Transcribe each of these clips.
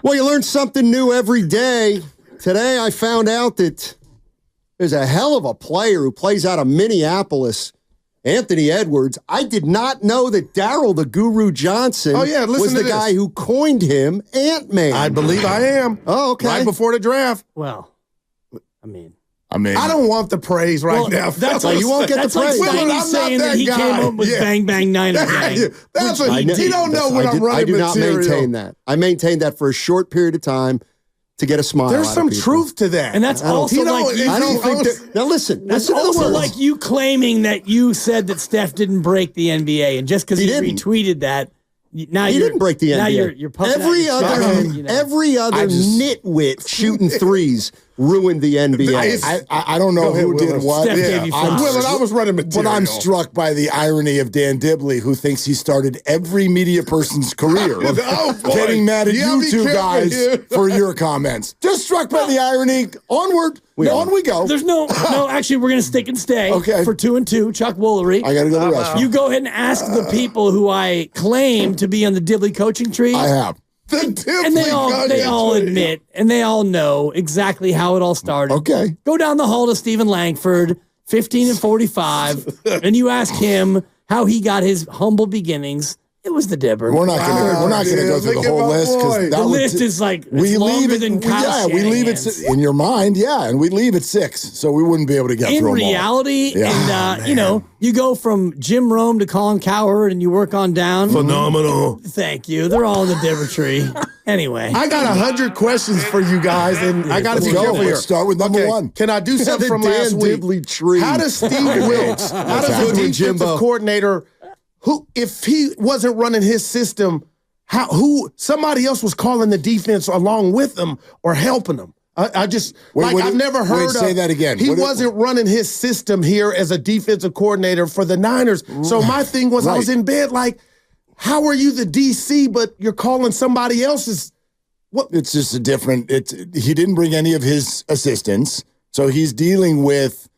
Well, you learn something new every day. Today, I found out that there's a hell of a player who plays out of Minneapolis, Anthony Edwards. I did not know that Daryl the Guru Johnson was the guy who coined him Ant-Man. I believe I am. Oh, okay. Right before the draft. Well, I mean, I don't want the praise now. That's like, you won't get the praise. Like Steiny saying that he came up with Bang Bang Niner Gang. That's what he don't know when I'm running I do not material. maintain that. I maintained that for a short period of time to get a smile. There's some truth to that. And that's also like I don't think that. Now listen. That's also like you claiming that you said that Steph didn't break the NBA, and just because he retweeted that, now he didn't break the NBA. Now you're every other nitwit shooting threes ruined the NBA. I don't know who did what. Steph gave you five. Willard, I was running material. But I'm struck by the irony of Dan Dibley, who thinks he started every media person's career. Getting mad at you two guys for your comments. Just struck by the irony. Onward. On we go. There's no, actually, we're going to stick and stay for 2 and 2. Chuck Woolery. I got to go to the restaurant. You go ahead and ask the people who I claim to be on the Dibley coaching tree. I have. And they all admit, and they all know exactly how it all started. Okay. Go down the hall to Stephen Langford, 15 and 45, and you ask him how he got his humble beginnings. It was the Dibber. We're not going to go through the whole list because the list is like longer than Kyle we leave it in your mind, and we leave at 6, so we wouldn't be able to get through them all. In reality, and you go from Jim Rome to Colin Cowherd, and you work on down. Phenomenal. Thank you. They're all in the Dibber tree. Anyway, I got 100 questions for you guys, and I got to be careful here. Let's start with number 1. Can I do something from last week? Tree. How does Steve Wilks, how does the defensive coordinator, who, if he wasn't running his system, somebody else was calling the defense along with him or helping him? I've never heard of. Say that again. He wasn't running his system here as a defensive coordinator for the Niners. So my thing was, I was in bed like, how are you the DC, but you're calling somebody else's? What? It's just a different. He didn't bring any of his assistants, so he's dealing with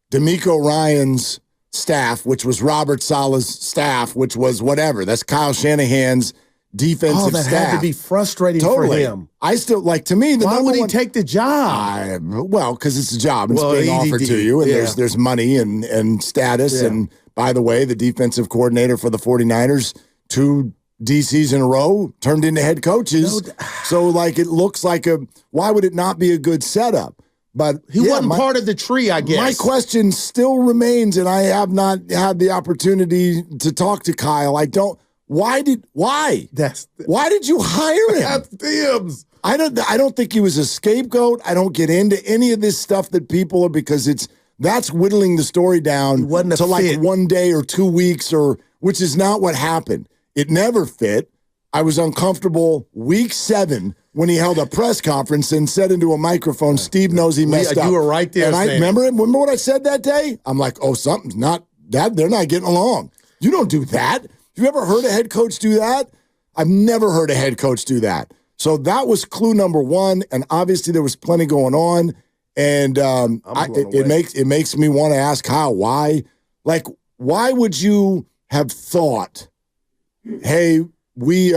D'Amico Ryan's staff, which was Robert Saleh's staff, which was whatever. That's Kyle Shanahan's defensive staff. Had to be frustrating for him. I still, to me, why would he take the job? Because it's a job. It's being offered to you, and there's money and status. Yeah. And by the way, the defensive coordinator for the 49ers, 2 DCs in a row, turned into head coaches. So, it looks like why would it not be a good setup? But he wasn't part of the tree, I guess. My question still remains, and I have not had the opportunity to talk to Kyle. Why did you hire him? That's Dibs. I don't think he was a scapegoat. I don't get into any of this stuff that people are, because that's whittling the story down to like 1 day or 2 weeks, which is not what happened. It never fit. I was uncomfortable week 7 when he held a press conference and said into a microphone, Steve knows he messed up. You were right there. And I remember what I said that day? I'm like, something's not, that they're not getting along. You don't do that. You ever heard a head coach do that? I've never heard a head coach do that. So that was clue number 1, and obviously there was plenty going on, and it makes me want to ask Kyle why. Why would you have thought, hey, we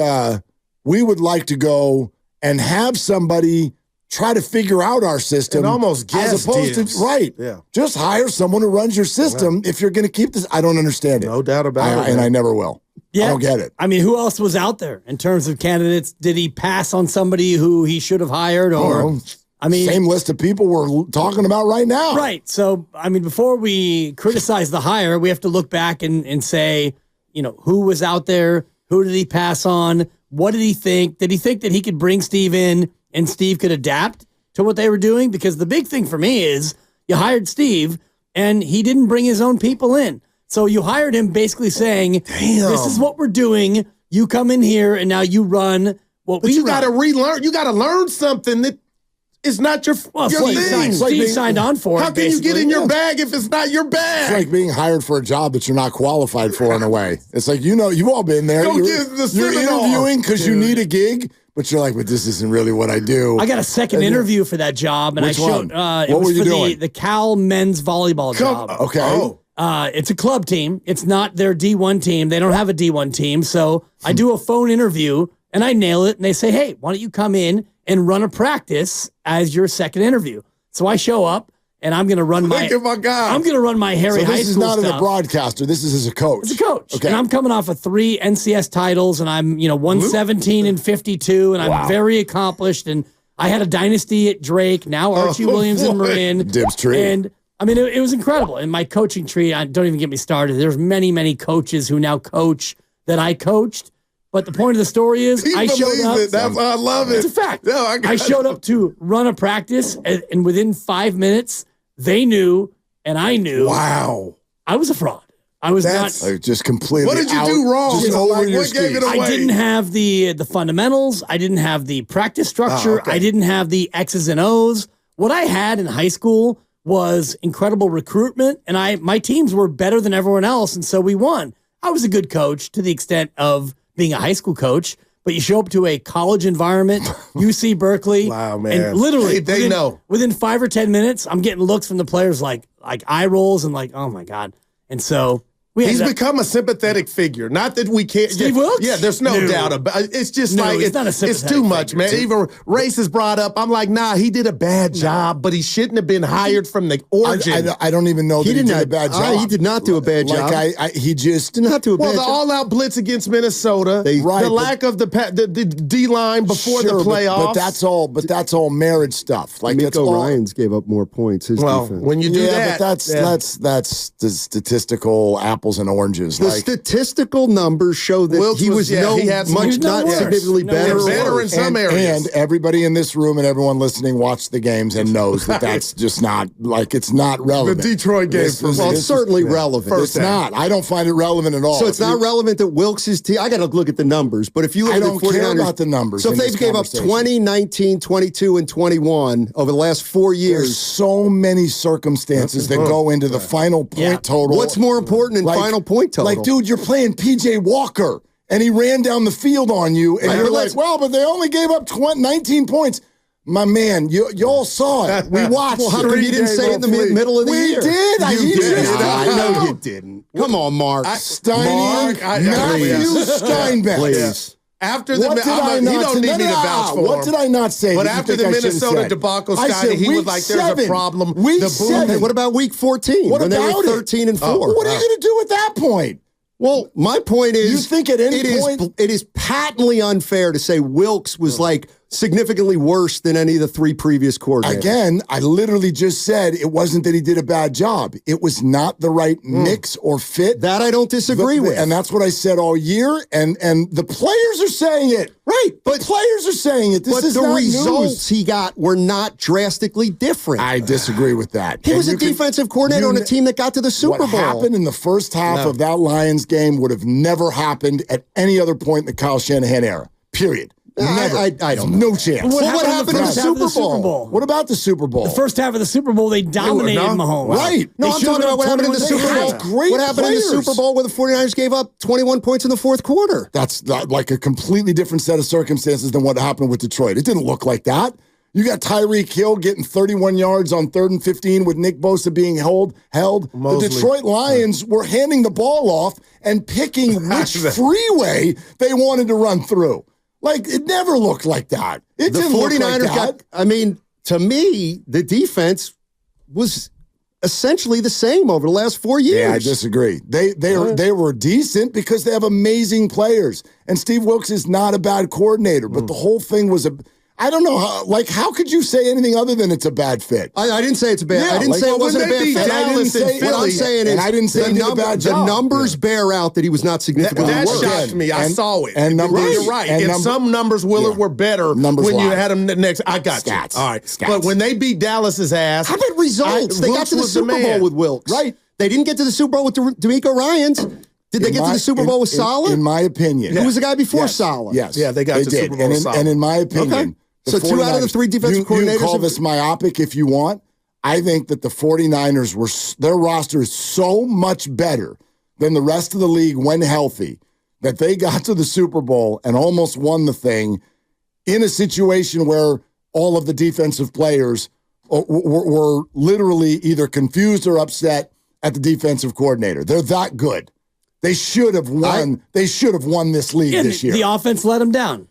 would like to go and have somebody try to figure out our system, and almost guess, as opposed to just hire someone who runs your system if you're going to keep this. I don't understand it. No doubt about it, and I never will. Yeah. I don't get it. I mean, who else was out there in terms of candidates? Did he pass on somebody who he should have hired? Or same list of people we're talking about right now. Right. So, before we criticize the hire, we have to look back and say, who was out there? Who did he pass on? What did he think? Did he think that he could bring Steve in and Steve could adapt to what they were doing? Because the big thing for me is you hired Steve and he didn't bring his own people in. So you hired him basically saying, this is what we're doing. You come in here and now you run what we run. You got to relearn. You got to learn something that is not your thing. Steve signed on for it. How can you get in your bag if it's not your bag? It's like being hired for a job that you're not qualified for in a way. It's like, you've all been there. You're interviewing because you need a gig, but you're like, but this isn't really what I do. I got a second interview for that job, and Which one? What were you doing? The Cal men's volleyball job. Okay. It's a club team. It's not their D1 team. They don't have a D1 team. So I do a phone interview, and I nail it. And they say, hey, why don't you come in and run a practice as your second interview? So I show up, and I'm going to run my. Look at my guy. I'm going to run my Harry So High this is School not as stuff. a broadcaster. This is as a coach. As a coach. Okay. And I'm coming off of 3 NCS titles, and I'm 117 and 52, and I'm very accomplished. And I had a dynasty at Drake, now Archie Williams and Marin. Dibs tree. And I mean, it was incredible. And my coaching tree, don't even get me started. There's many, many coaches who now coach that I coached. But the point of the story is, I showed up. I love it. It's a fact. No, I showed up to run a practice, and within 5 minutes, they knew, and I knew. Wow. I was a fraud. I was not. Like, just completely. What did you do wrong? Just over your What gave skis. it away? I didn't have the fundamentals. I didn't have the practice structure. I didn't have the X's and O's. What I had in high school was incredible recruitment, and my teams were better than everyone else, and so we won. I was a good coach to the extent of being a high school coach, but you show up to a college environment, UC Berkeley. Wow, man. And literally, They know. Within 5 or 10 minutes, I'm getting looks from the players like eye rolls and like, oh my God. And so He's become a sympathetic figure. Not that we can't. Steve Wilks? Yeah, there's no doubt about it. It's just like he's not a it's sympathetic too much, figure. man. Even race is brought up. I'm like, nah, he did a bad job, but he shouldn't have been hired from the origin. I don't even know that he did a bad job. He did not do a bad job. He just did not do a bad the job. all-out blitz against Minnesota, the lack of the D-line before the playoffs. But that's all marriage stuff. Like D'Amico Ryans gave up more points. His defense. When you do that, but that's the statistical apples and oranges. The statistical numbers show that Wilks he was not significantly better. Better in some areas. And everybody in this room and everyone listening watched the games and knows that that's just not, like, it's not relevant. The Detroit game. It's certainly relevant. It's not. I don't find it relevant at all. So it's not relevant that Wilks' team. I got to look at the numbers. But if you look I at don't the 49ers, care about the numbers. So if they gave up 20, 19, 22, and 21 over the last 4 years. There's so many circumstances that go into the final point total. What's more important than final point total? Like, dude, you're playing P.J. Walker, and he ran down the field on you, and you're like, well, but they only gave up 19 points. My man, you all saw it. We watched. Well, how come you didn't say it in the middle of the year? We did. You did. I know you didn't. Come on, Mark. Matthew Steinbeck. Please. After the, he don't need me to vouch for him. What did I not say? But after the Minnesota debacle, Steiny, he was like, "There's a problem." Week 7. What about week 14? What when about they were 13 and 4? What are you going to do at that point? Well, my point is, you think at any point it is patently unfair to say Wilks was like significantly worse than any of the 3 previous coordinators. Again, I literally just said it wasn't that he did a bad job. It was not the right mix or fit. That I don't disagree with. And that's what I said all year. And the players are saying it. Right. But players are saying it. This is the not results news. he got were not drastically different. I disagree with that. He was a defensive coordinator on a team that got to the Super Bowl. What happened in the first half of that Lions game would have never happened at any other point in the Kyle Shanahan era. Period. Never. I don't know. No chance. What happened in the Super Bowl? What about the Super Bowl? The first half of the Super Bowl, they dominated Mahomes. Right. No, I'm talking about what happened in the Super Bowl. What happened in the Super Bowl where the 49ers gave up 21 points in the fourth quarter? That's like a completely different set of circumstances than what happened with Detroit. It didn't look like that. You got Tyreek Hill getting 31 yards on 3rd and 15 with Nick Bosa being held. Mosley. The Detroit Lions were handing the ball off and picking which freeway they wanted to run through. Like, it never looked like that. The 49ers to me, the defense was essentially the same over the last 4 years. Yeah, I disagree. They were decent because they have amazing players. And Steve Wilks is not a bad coordinator, but the whole thing was I don't know how could you say anything other than it's a bad fit? I didn't say it's a bad. I didn't say it wasn't a bad fit. What I'm saying is, I didn't say he did a bad job. The numbers bear out that he was not significantly worse. That shocked me. I saw it. And numbers, you're right. And some numbers, Willard, were better when you had them next. I got Stats. you. All right. Stats. But when they beat Dallas's ass. How about results? They got to the Super Bowl with Wilks. Right. They didn't get to the Super Bowl with D'Amico Ryans. Did they get to the Super Bowl with Saleh? In my opinion. Who was the guy before Saleh? Yes. Yeah, they got to the Super Bowl with Saleh. And in my opinion. Okay. So 2 out of the 3 defensive coordinators. You call this myopic if you want. I think that the 49ers their roster is so much better than the rest of the league when healthy that they got to the Super Bowl and almost won the thing in a situation where all of the defensive players were literally either confused or upset at the defensive coordinator. They're that good. They should have won. They should have won this league this year. The offense let them down.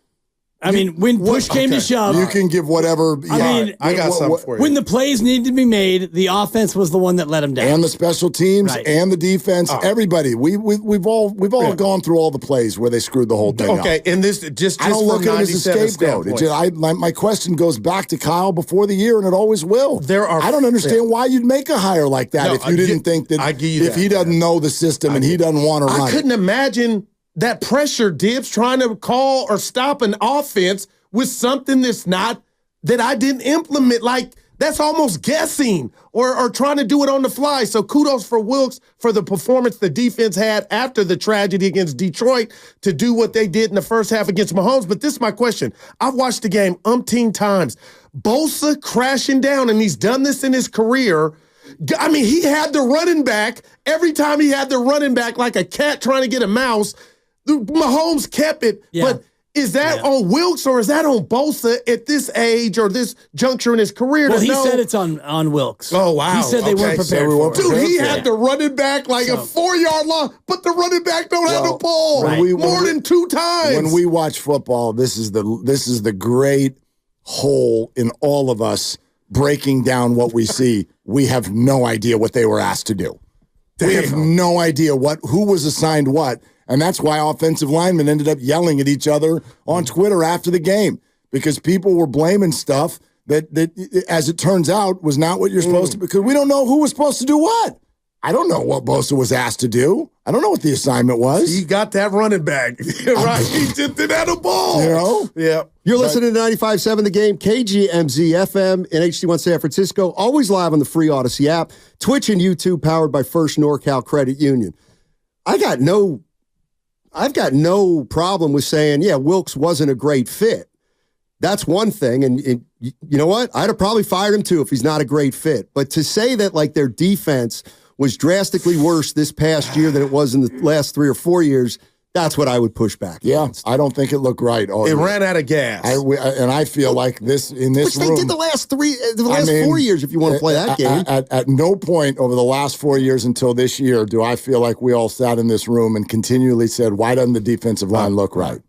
I mean, when push came to shove, You can give whatever. I got something for you. when the plays needed to be made, the offense was the one that let them down. And the special teams Right. and the defense, everybody. We've all gone through all the plays where they screwed the whole thing up. Okay, and this just I don't look from at it as a 97 scapegoat. standpoint. My question goes back to Kyle before the year, and it always will. I don't understand why you'd make a hire like that No, if you didn't think that I give you if that. he doesn't know the system and he doesn't want to run I couldn't imagine that pressure, Dibs, trying to call or stop an offense with something that I didn't implement. Like, that's almost guessing or trying to do it on the fly. So kudos for Wilks for the performance the defense had after the tragedy against Detroit to do what they did in the first half against Mahomes. But this is my question. I've watched the game umpteen times. Bosa crashing down, and he's done this in his career. I mean, he had the running back. Every time he had the running back like a cat trying to get a mouse, Mahomes kept it. Yeah. But is that on Wilks or is that on Bosa at this age or this juncture in his career? Well, to he know? said it's on Wilks. Oh, wow. He said they weren't Okay, prepared so we for weren't it. Dude, he prepared had the running back like a 4-yard long, but the running back don't have the ball more than 2 times. When we watch football, this is the great hole in all of us breaking down what we see. We have no idea what they were asked to do. We have no idea who was assigned what. And that's why offensive linemen ended up yelling at each other on Twitter after the game, because people were blaming stuff that as it turns out, was not what you're supposed to, because we don't know who was supposed to do what. I don't know what Bosa was asked to do. I don't know what the assignment was. he got that running back. Right. He just didn't have the ball. You know? Yeah. You're listening to 95.7 The Game, KGMZ FM in HD1 San Francisco, always live on the free Odyssey app, Twitch and YouTube, powered by First NorCal Credit Union. I've got no problem with saying, yeah, Wilks wasn't a great fit. That's one thing, and you know what? I'd have probably fired him too if he's not a great fit. But to say that like their defense was drastically worse this past year than it was in the last 3 or 4 years, that's what I would push back against. I don't think it looked right. It ran out of gas. And I feel like this in this Which room. they did the last 4 years, if you want to play that game. At no point over the last 4 years until this year do I feel like we all sat in this room and continually said, why doesn't the defensive line look right?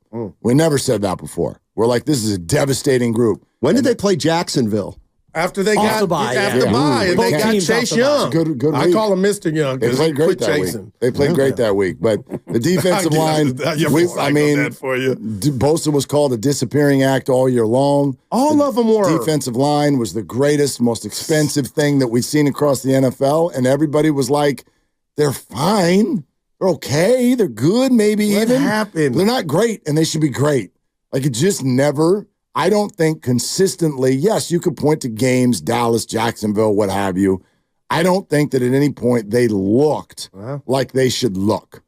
We never said that before. We're like, this is a devastating group. When did they play Jacksonville? After they Off got the bye, after yeah. bye, and Both they got teams Chase off the bye. Young. Good I week. call him Mr. Young They because played he great quit that chasing. week. They played great that week. But the defensive line, For you. Bosa was called a disappearing act all year long. All of them were. Defensive line was the greatest, most expensive thing that we've seen across the NFL. And everybody was like, they're fine. They're okay. They're good, maybe What even. happened? They're not great, and they should be great. Like, it just never, I don't think consistently, yes, you could point to games, Dallas, Jacksonville, what have you. I don't think that at any point they looked like they should look.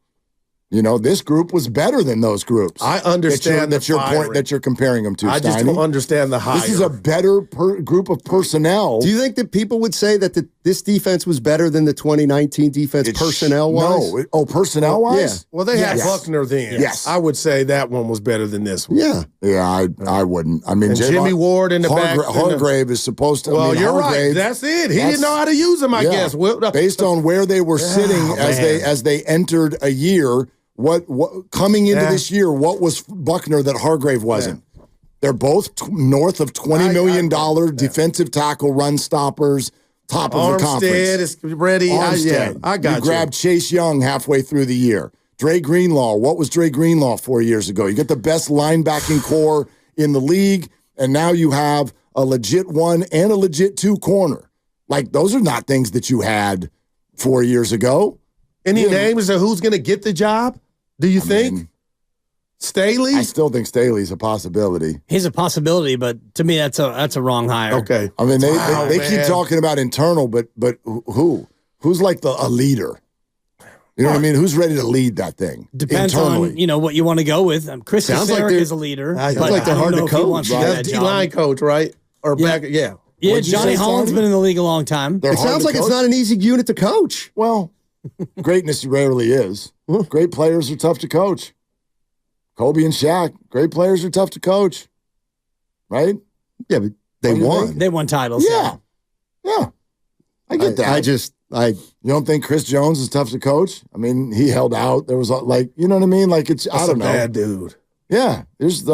You know, this group was better than those groups. I understand that's your firing. point that you're comparing them to. I just Steiny. don't understand the hire. This is a better group of personnel. Do you think that people would say that this defense was better than the 2019 defense personnel-wise? No. Personnel-wise? Yeah. Well, they had Yes. Buckner then. Yes. I would say that one was better than this one. Yeah. Yeah, I wouldn't. I mean, And Jimmy Ward in the back. Hargrave is supposed to. Well, I mean, you're right. Hargrave, That's it. He didn't know how to use him, I guess. Well, based on where they were sitting as they entered a year, what coming into this year, what was Buckner that Hargrave wasn't? They're both north of $20 million defensive tackle run stoppers, top of the conference. Armstead is ready. I got you. Grabbed Chase Young halfway through the year. Dre Greenlaw, what was Dre Greenlaw 4 years ago? You get the best linebacking core in the league, and now you have a legit 1 and a legit 2 corner. Like, those are not things that you had 4 years ago. Any names of who's going to get the job? Do you think? Staley? I still think Staley's a possibility. He's a possibility, but to me, that's a wrong hire. Okay. I mean, they man. keep talking about internal, but who? Who's like a leader? You know what I mean? Who's ready to lead that thing? Depends internally? on what you want to go with. Chris Sounds like Kaczmarek they're- is a leader. Sounds but like they're I don't hard to know if he coach, wants to do That's that D-line job. coach, right? Or Yeah. back, yeah. Yeah, What'd you Johnny say, Holland's Tony? been in the league a long time. They're It hard sounds to like it's coach? not an easy unit to coach. Well, greatness rarely is. Great players are tough to coach. Kobe and Shaq, great players are tough to coach. Right? Yeah, but they What do you won. think? They won titles. Yeah. I get that. You don't think Chris Jones is tough to coach? I mean, he held out. There was like, you know what I mean? Like, it's, I That's don't a know. bad dude. Yeah. There's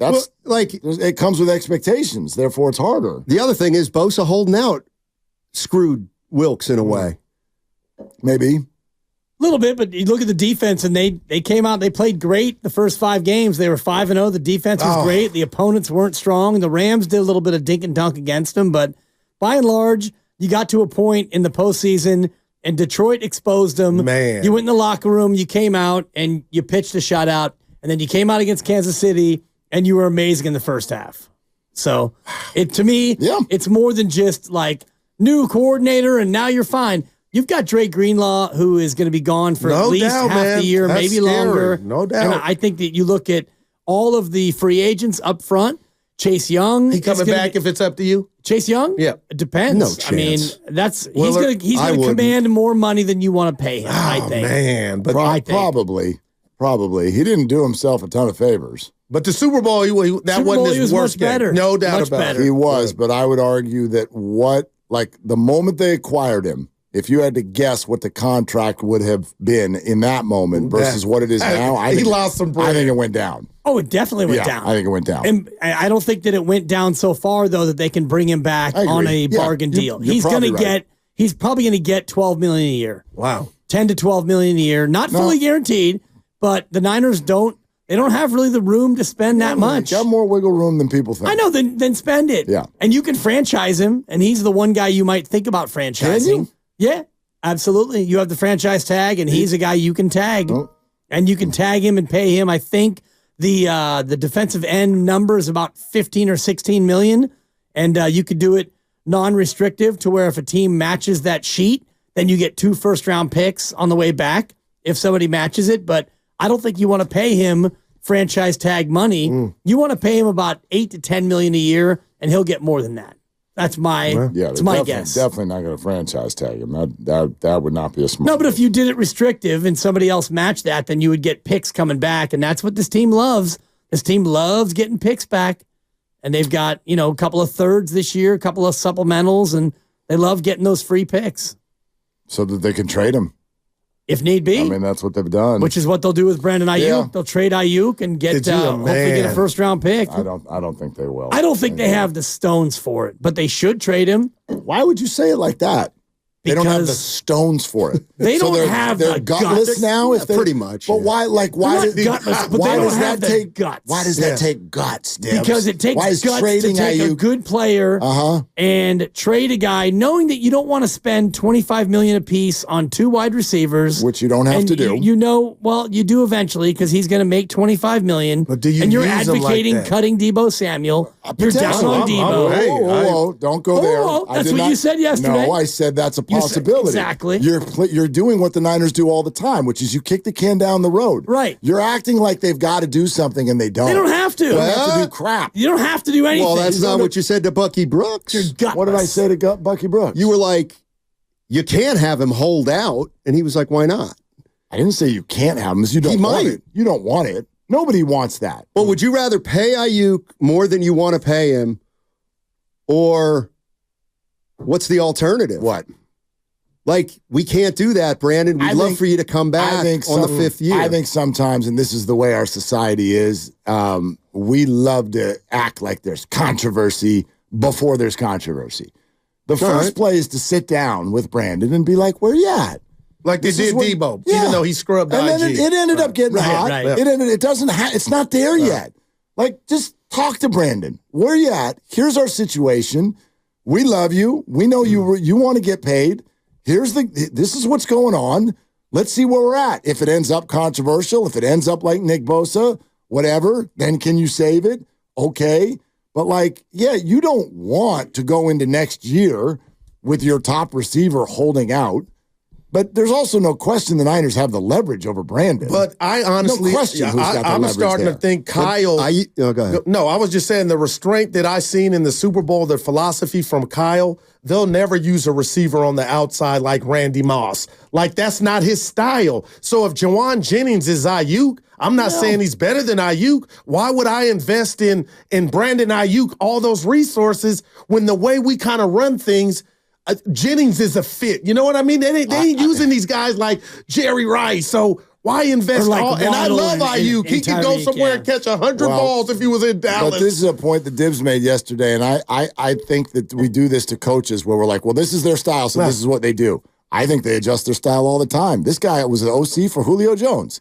That's like it comes with expectations. Therefore, it's harder. the other thing is Bosa holding out screwed Wilks in a way. Maybe. A little bit, but you look at the defense, and they came out, they played great the first 5 games. They were 5-0. The defense was great. The opponents weren't strong. The Rams did a little bit of dink and dunk against them, but by and large, you got to a point in the postseason, and Detroit exposed them. Man. You went in the locker room, you came out, and you pitched a shutout, and then you came out against Kansas City, and you were amazing in the first half. So, to me, it's more than just like new coordinator, and now you're fine. You've got Dre Greenlaw, who is going to be gone for at least half the year, maybe longer. No doubt. And I think that you look at all of the free agents up front. Chase Young. He coming back if it's up to you? Chase Young? Yeah. It depends. No I mean, chance. he's gonna command more money than you want to pay him, I think. Man, but Probably. He didn't do himself a ton of favors. But the Super Bowl, that wasn't his worst game. Better. No doubt much about better. it. He was, but I would argue that the moment they acquired him, if you had to guess what the contract would have been in that moment versus what it is now, he lost some bread. I think it went down. Oh, it definitely went down. I think it went down. And I don't think that it went down so far, though, that they can bring him back on a bargain deal. You're He's probably going to get $12 million a year. Wow. 10 to 12 million a year. Not fully guaranteed, but the Niners don't have really the room to spend that much. Got more wiggle room than people think. I know, then spend it. Yeah. And you can franchise him, and he's the one guy you might think about franchising. Can you? Yeah, absolutely. You have the franchise tag, and he's a guy you can tag. Oh. And you can tag him and pay him. I think the defensive end number is about 15 or 16 million, and you could do it non-restrictive to where if a team matches that sheet, then you get 2 first-round picks on the way back if somebody matches it. But I don't think you want to pay him franchise tag money. You want to pay him about 8 to 10 million a year, and he'll get more than that. That's my guess. Definitely not going to franchise tag him. That would not be a smart. No, but if you did it restrictive and somebody else matched that, then you would get picks coming back, and that's what this team loves. This team loves getting picks back, and they've got a couple of thirds this year, a couple of supplementals, and they love getting those free picks so that they can trade him if need be. I mean, that's what they've done. Which is what they'll do with Brandon Aiyuk. Yeah. They'll trade Aiyuk and get hopefully get a first round pick. I don't think they will. I don't think they have the stones for it, but they should trade him. Why would you say it like that? They don't have the stones for it. They don't have they're the gutless guts. now. If Pretty much. But why? Like why? They're not gutless, but why they don't does have that the take guts. Why does that take guts, Dibs? Because it takes why is guts to trading take a Aiyuk, good player and trade a guy, knowing that you don't want to spend $25 million apiece on 2 wide receivers, which you don't have to do. You do eventually because he's going to make $25 million. But do you and you're use him like advocating that? cutting Debo Samuel. You're down on Debo. Whoa, don't go there. That's what you said yesterday. No, I said that's a possibility. Exactly. You're doing what the Niners do all the time, which is you kick the can down the road. Right. You're acting like they've got to do something and they don't. They don't have to. They don't have to do crap. You don't have to do anything. Well, that's not what you said to Bucky Brooks. You're gutless. What did I say to Bucky Brooks? You were like, you can't have him hold out. And he was like, why not? I didn't say you can't have him. You don't want it. You don't want it. Nobody wants that. Well, would you rather pay Aiyuk more than you want to pay him? Or what's the alternative? What? Like, we can't do that, Brandon. We'd love for you to come back on the 5th year. I think sometimes, and this is the way our society is, we love to act like there's controversy before there's controversy. The first play is to sit down with Brandon and be like, where you at? Like they did Debo, even though he scrubbed and IG. Then it ended up getting hot. Right. It's not there yet. Like, just talk to Brandon. Where you at? Here's our situation. We love you. We know you want to get paid. This is what's going on. Let's see where we're at. If it ends up controversial, if it ends up like Nick Bosa, whatever, then can you save it? Okay. But you don't want to go into next year with your top receiver holding out. But there's also no question the Niners have the leverage over Brandon. But I honestly, no question who's got the I'm leverage starting there. to think Kyle. Go ahead. No, I was just saying the restraint that I seen in the Super Bowl, the philosophy from Kyle, they'll never use a receiver on the outside like Randy Moss. Like, that's not his style. So if Jawan Jennings is Aiyuk, I'm not saying he's better than Aiyuk. Why would I invest in Brandon Aiyuk all those resources when the way we kind of run things, Jennings is a fit. You know what I mean? They ain't using these guys like Jerry Rice. So Why invest Or like all? And I Waddle love Aiyuk. and He could go Tyreek, somewhere yeah. and catch 100 balls if he was in Dallas. But this is a point that Dibs made yesterday, and I think that we do this to coaches where we're like, well, this is their style, so this is what they do. I think they adjust their style all the time. This guy was an OC for Julio Jones.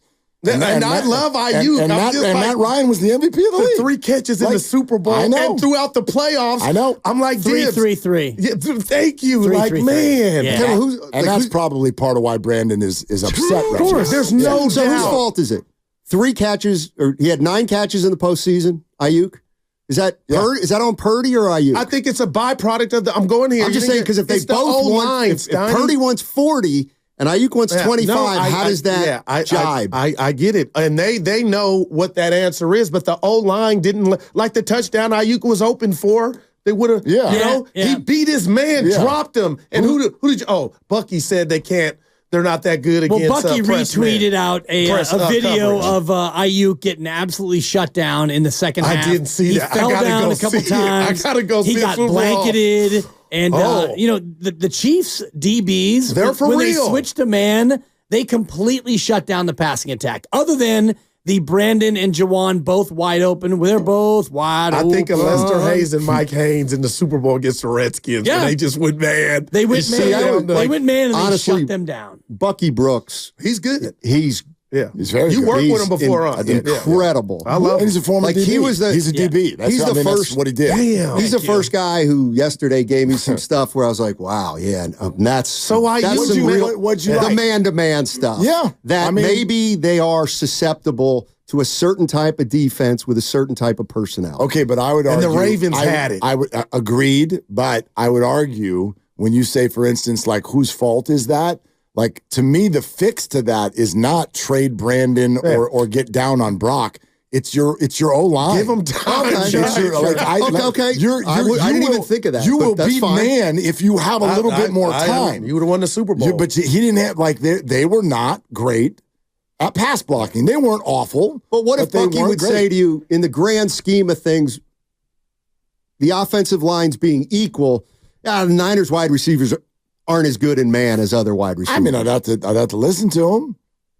And I love Aiyuk. And Matt Ryan was the MVP of the league. 3 catches in the Super Bowl. I know. And throughout the playoffs. I know. I'm like, Dibs. 3-3-3. Yeah, thank you. 3-3-3. Man. Yeah. Kevin, That's probably part of why Brandon is upset right now. Of course. There's no So whose doubt. fault is it? 3 catches, or he had 9 catches in the postseason, Aiyuk? Is that on Purdy or Aiyuk? I think it's a byproduct of the. I'm going here. I'm just saying, because if they both want, if Purdy wants 40 and Ayuk wants 25, how does that jibe? I get it. And they know what that answer is, but the O-line didn't, like the touchdown Ayuk was open for. They would have, he beat his man, dropped him. And who did you, Bucky said they can't, they're not that good against Bucky retweeted out a video coverage of Aiyuk getting absolutely shut down in the second half. I didn't see that. He fell down a couple times. I gotta go see it. He got blanketed. And, the Chiefs DBs, they're for when real. they switched to man, they completely shut down the passing attack. Other than the Brandon and Jawan both wide open. They're both wide open. I think of Lester Hayes and Mike Haynes in the Super Bowl against the Redskins. Yeah. When they just went man. They went man. They went man and honestly, they shut them down. Bucky Brooks. He's good. He's very you good. worked with him before, incredible. I love him. He's a former DB. He's a DB. That's what he did. Damn. He's the first guy who yesterday gave me some stuff where I was like, wow, yeah, and that's so that's some the man-to-man stuff. Yeah. That maybe they are susceptible to a certain type of defense with a certain type of personnel. Okay, but I would argue. And the Ravens had it. I would agreed, but I would argue when you say, for instance, like whose fault is that? Like, to me, the fix to that is not trade Brandon or get down on Brock. It's your O-line. Give him time. Okay. I didn't even think of that. You will beat fine. man if you have a little bit more time. You would have won the Super Bowl. But he didn't have, they were not great at pass blocking. They weren't awful. But what if Bucky would say to you, in the grand scheme of things, the offensive lines being equal, the Niners wide receivers aren't as good in man as other wide receivers. I mean, I'd have to listen to him.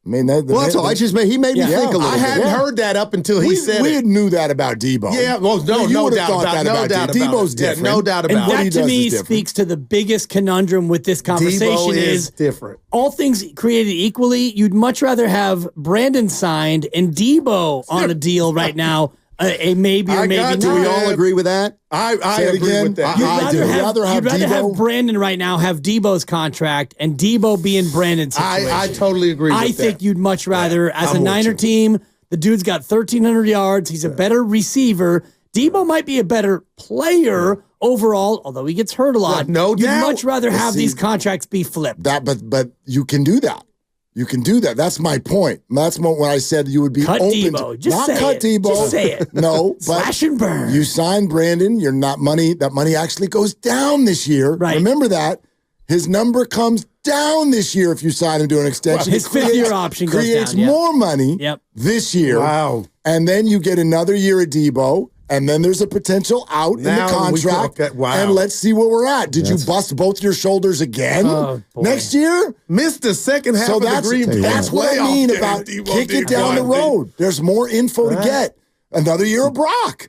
I mean, that's all. He made me think a little bit. I hadn't heard that up until he said we knew that about Debo. Yeah, well, no doubt about it. Debo's different. Yeah, no doubt about it. it. And that to me speaks to the biggest conundrum with this conversation Debo is different. All things created equally, you'd much rather have Brandon signed and Debo on a deal right now. A maybe or maybe not. Do we all agree with that? I agree with that. You'd rather have Brandon right now have Debo's contract and Debo be in Brandon's situation. I totally agree with that. I think you'd much rather, as a Niner team, the dude's got 1,300 yards. He's a better receiver. Debo might be a better player overall, although he gets hurt a lot. No doubt. You'd much rather have these contracts be flipped. But you can do that. You can do that. That's my point. That's when I said you would be cut open Debo. to Just not say cut it. Debo. Just say it. No, but slash and burn. You sign Brandon. You're not money. That money actually goes down this year. Right. Remember that. His number comes down this year if you sign him to an extension. His fifth-year option goes creates down, more money this year. Wow. And then you get another year at Debo. And then there's a potential out in the contract. And let's see where we're at. Did you bust both your shoulders again next year? Missed the second half of the Green Bay. That's what I mean about kick it down the road. There's more info to get. Another year of Brock.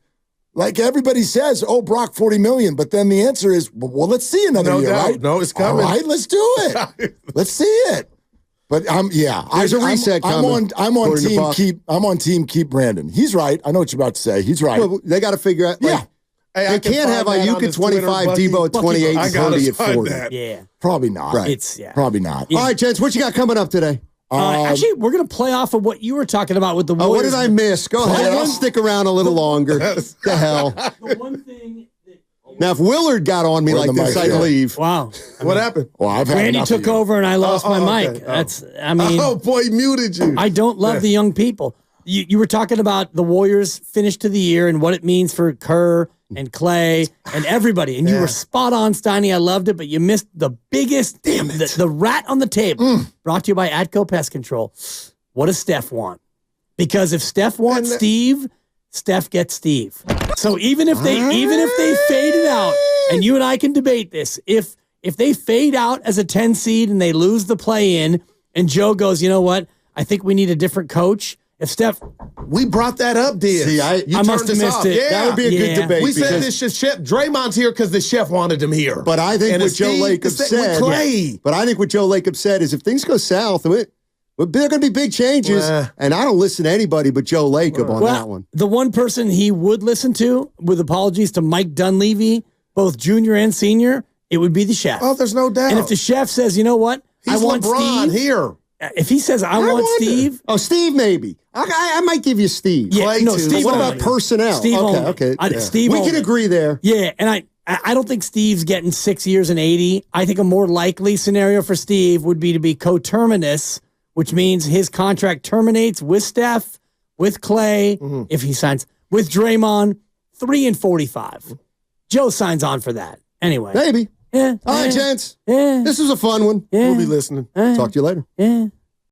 Like everybody says, Brock, $40 million. But then the answer is, well, let's see another year, right? No, it's coming. All right, let's do it. Let's see it. But there's a reset coming. I'm on team keep Brandon. He's right. I know what you're about to say. He's right. Well, they got to figure out. They can't have Aiyuk at 25, Debo at 28, and Purdy at 40. Yeah, probably not. Right. Probably not. All right, gents, what you got coming up today? Actually, we're going to play off of what you were talking about with the Warriors. What did I miss? Go ahead. I'll stick around a little longer. The hell. The one thing. Now, if Willard got on me like this, I'd leave. Wow. What happened? Well, Randy took over and I lost my mic. Oh, boy, he muted you. I don't love the young people. You were talking about the Warriors finish to the year and what it means for Kerr and Clay and everybody. And you were spot on, Steiny. I loved it, but you missed the biggest, the rat on the table. Brought to you by Atco Pest Control. What does Steph want? Because if Steph wants Steve, Steph gets Steve. So even if they fade it out, and you and I can debate this, if they fade out as a 10 seed and they lose the play-in, and Joe goes, you know what? I think we need a different coach. If Steph, we brought that up, Diz. See, I must have missed it. Yeah. That would be a good debate. We said this chef. Draymond's here because the chef wanted him here. But I think what Joe Lacob said. Clay. But I think what Joe Lacob said is if things go south, there are going to be big changes. And I don't listen to anybody but Joe Lacob on that one. The one person he would listen to, with apologies to Mike Dunleavy, both junior and senior, it would be the chef. Oh, there's no doubt. And if the chef says, you know what, I want LeBron Steve here. If he says, I want Steve. Oh, Steve, maybe. I might give you Steve. Yeah, Clay no, too. Steve. What only. about personnel? Steve okay. Steve we only. can agree there. Yeah, and I don't think Steve's getting 6 years and 80. I think a more likely scenario for Steve would be to be coterminous, which means his contract terminates with Steph, with Clay, if he signs, with Draymond, 3 and 45. Joe signs on for that. Anyway. Maybe. Yeah. All right, gents. Yeah. This was a fun one. Yeah. We'll be listening. Talk to you later. Yeah.